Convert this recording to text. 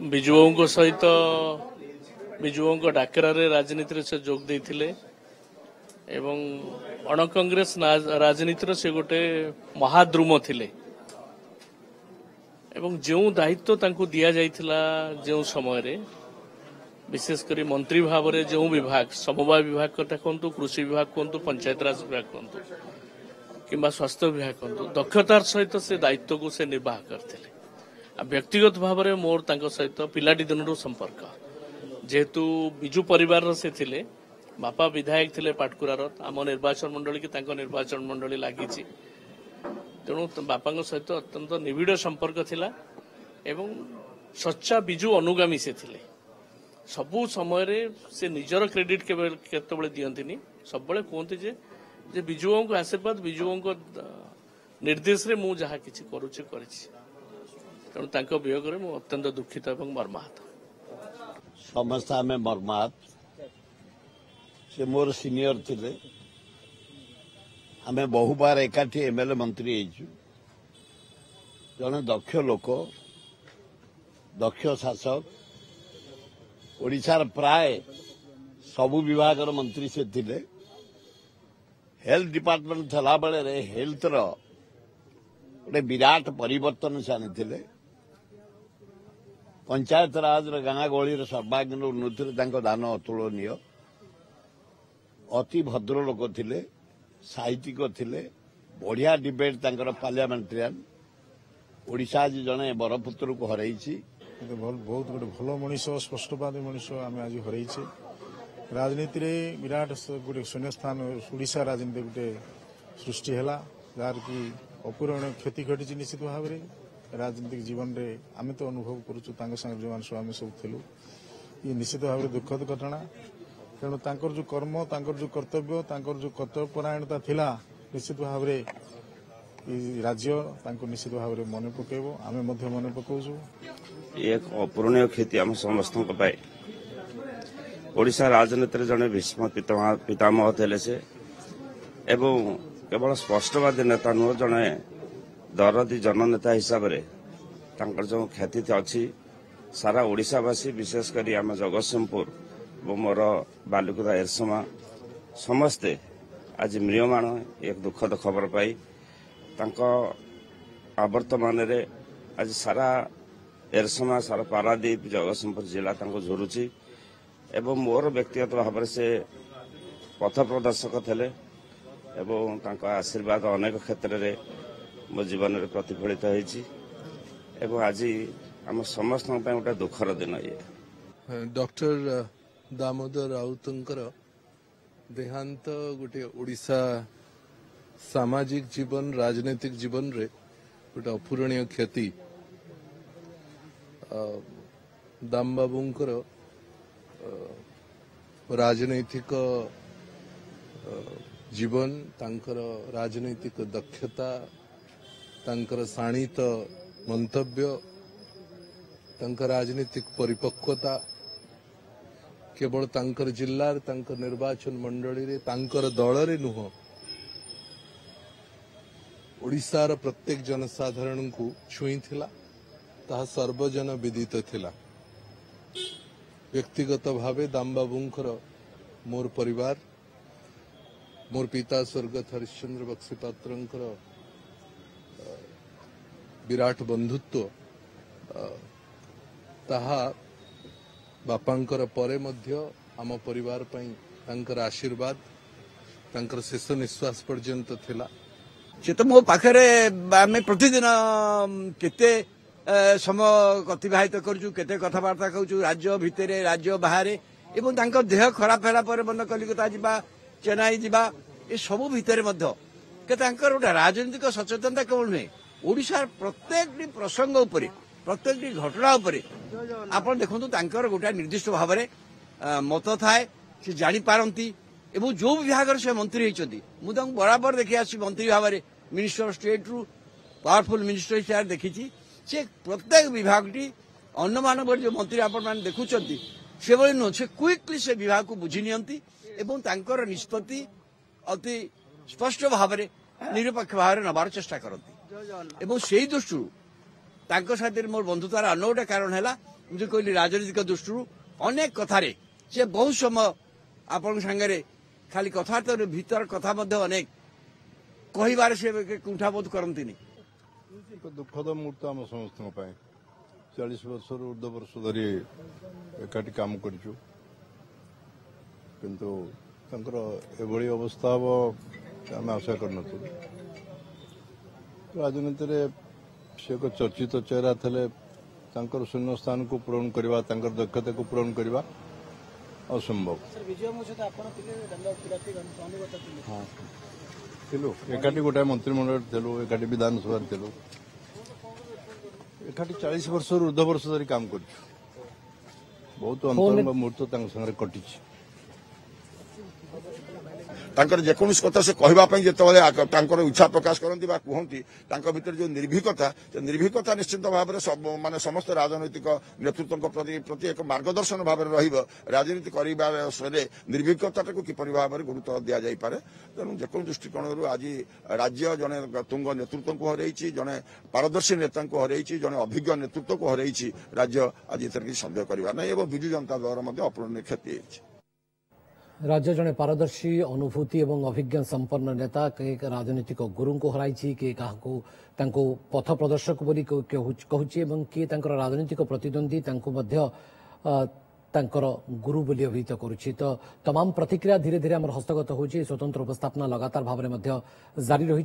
विजुओं सहित विजुओं डाकरार राजनीति से जोग देते एवं अण कांग्रेस राजनीतिर से गोटे महाद्रुम थिले एवं जो दायित्व तांको दिया जाइथिला जो समय रे विशेषकर मंत्री भाव में जो विभाग समवाय विभाग कथा कहतु कृषि विभाग कहतु पंचायत राज विभाग कहतु कि स्वास्थ्य विभाग कहतु दक्षतार सहित से दायित्व को से निर्वाह करते व्यक्तिगत भाव में मोर तांको सहित पिलाटी दिन संपर्क जेहेतु बिजु परिवार से थिले बापा विधायक थिले पाटकुरार आम निर्वाचन मंडली की तांको निर्वाचन मंडली लगी तेणु बापा सहित अत्यंत निविड़ संपर्क थिला एवं सच्चा बिजु अनुगामी से थिले सबु समय रे से निजर क्रेडिट केतबेले दियंतिनी सबबेले कहते जे बिजुओं को आशीर्वाद बिजुओं को निर्देश रे मु जहा किछि करूछि करिछि तेणु तांको वियोग रे मु अत्यंत दुखित एवं मर्माहत समस्या में मर्माहत से मोर सीनियर थिले आमे बहु बार एकाठी एमएलए मंत्री हेचु जने दक्ष लोक दक्ष शासक ओडिशार प्राय सबु विभाग मंत्री से थिले हेल्थ डिपार्टमेंट थला बेले रे हेल्थ रो गोटे विराट परिवर्तन से आनी पंचायत राज गाँ गहली सर्वांगीन उन्नति दान अतुलनीय अति भद्र लोक थिले साहित्यिक थिले बढ़िया डिबेट तांकर पार्लियामेंटेरियन ओडिशा आज जने बरपुत्र को हरैछि बहुत गोटे भल मनीष स्पष्टवादी मनीष आम आज हरैछे राजनीति रे विराट गोटे शून्य स्थान ओडिशा राजनीति गोटे सृष्टि है जार की अपूरणीय क्षति घटी निश्चित भाव में राजनीतिक जीवन रे आम तो अनुभव करूँ जो आम सब थिलु ये निश्चित भाव में दुखद घटना तेणु तांकर जो कर्म तांकर जो कर्तव्य तांकर जो कर्तव्यपरायणता थिला निश्चित भाव में राज्य तांको निश्चित भाव में मन पकेबो आमे मध्य मन पकाउछु एक अपूरणीय क्षति आम समस्त ओडिशा राजनीति जड़े भीष्म पितामह थे से एवं केवल स्पष्टवादी नेता नुह जड़े दरदी जननेता हिसाब से जो ख्याति अच्छी सारा ओडिशावासी विशेषकर आम जगतसिंहपुर और मोर बालिकुदा एरसमा समस्ते आज म्रियमाण एक दुखद खबर पाई आवर्तमान आज सारा एरसमा सारा पारादीप जगतसिंहपुर जिला झुरुची एवं मोर व्यक्तिगत भाव में से पथ प्रदर्शक थे एवं आशीर्वाद अनेक क्षेत्र में मो जीवन में प्रतिफलित होती आज आम समस्त गोटे दुखर दिन ये डॉक्टर दामोदर राउतंकर देहांत गोटे ओडिशा सामाजिक जीवन राजनीतिक जीवन रे गोटे अपूरणीय क्षति दाम बाबूंकर राजनैतिक जीवन तांकर राजनैतिक दक्षता तांकर शाणित मंतव्य तांकर राजनीतिक परिपक्वता केवल तांकर जिल्ला तांकर निर्वाचन मंडली रे तांकर दल रे नुह ओडिशार प्रत्येक जनसाधारण को छुई थिला ताहा सर्वजन विदित थिला व्यक्तिगत भावे दामबाबूंकर मोर परिवार मोर पिता स्वर्गत हरिश्चंद्र बक्सीपात्रंकर विराट बंधुत्व ताहा बापांकर परे मध्य आम परिवार पई तांकर आशीर्वाद तांकर शेष निश्वास पर्यंत थिला से तो मो पाखे आम प्रतिदिन केते समय अतिबाहित करूँ केते कथबार्ता करूँ राज्य भितर राज्य बाहर एवं तांकर देह खराब होला पर बंद कलिकता जिबा चेन्नई जिबा ए सबु भितर मध्य के तांकर गोटे राजनीतिक सचेतनता केवल नुहे ओडिशार प्रत्येक प्रसंग उपरे प्रत्येक घटना उपरे आपण देखंतु तांकर गोटे निर्दिष्ट भाव में मत थाए से जानी पारंती एवं जो विभाग से मंत्री होती मुझे बराबर देखी आसी मंत्री भाव में मिनिस्टर ऑफ स्टेट रु पावरफुल मिनिस्टर हिसाब से देखी से प्रत्येक विभागटी अन्न मान जो मंत्री आपण मैंने देखुं से भाई नुह से क्विकली से विभाग को बुझी नियंती एवं तांकर निष्पत्ति अति स्पष्ट भाव में निरपेक्ष भाव में नबार चेष्टा करती एवं से दृष्टि तांको साथी मोर बंधुतार अन्य गोटे कारण है मुझे कहली राजनीतिक दृष्टि अनेक कथार से बहुत समय आपण सांगे खाली कथबार्ता भीतर कथा अनेक कहबार से कुंठाबोध करती एक दुखद मुहूर्त आम समस्त 40 वर्ष ऊर्ध वर्ष धरी एकाठी काम करूँ किंतु एभली अवस्था हम आम आशा कर राजनीति से एक चर्चित चेहरा थे शून्य स्थान को पूरण करवा दक्षता को पूरण करवा असंभव हाँ एकाठी गोटाए मंत्रिमंडल थिलु एकाठी विधानसभा थिलु एकाठी 40 वर्ष ऊर्ध वर्ष धरी काम कर बहुत अंतर मुहूर्त संगे कटी तांकर जेकोसी कथा से कहवाई जो इच्छा प्रकाश करती कहती भीतर जो निर्भीकता निश्चित भाव में माने समस्त राजनैतिक नेतृत्व प्रति एक मार्गदर्शन भाव राजनीति करने निर्भीकता को किपर भाव में गुरुत्व दि जापे तेणु जेको दृष्टिकोण आज राज्य जड़े तुंग नेतृत्व को हर जड़े पारदर्शी नेता को हर जड़े अभिज्ञ नेतृत्व को हर राज्य आज इत किसी सन्देह करवा ना और विजु जनता दल अपूरणीय क्षति है। राज्य जड़े पारदर्शी अनुभूति एवं अभिज्ञ संपन्न नेता के राजनीतिक गुरु को हराई किए पथ प्रदर्शक बोली कहूची किए राजनीतिक प्रतिद्वंदी गुरु बोली अभिहित करुच्ची। तो तमाम प्रतिक्रिया धीरे धीरे हस्तगत होची। स्वतंत्र उपस्थापना लगातार भाव में जारी रही।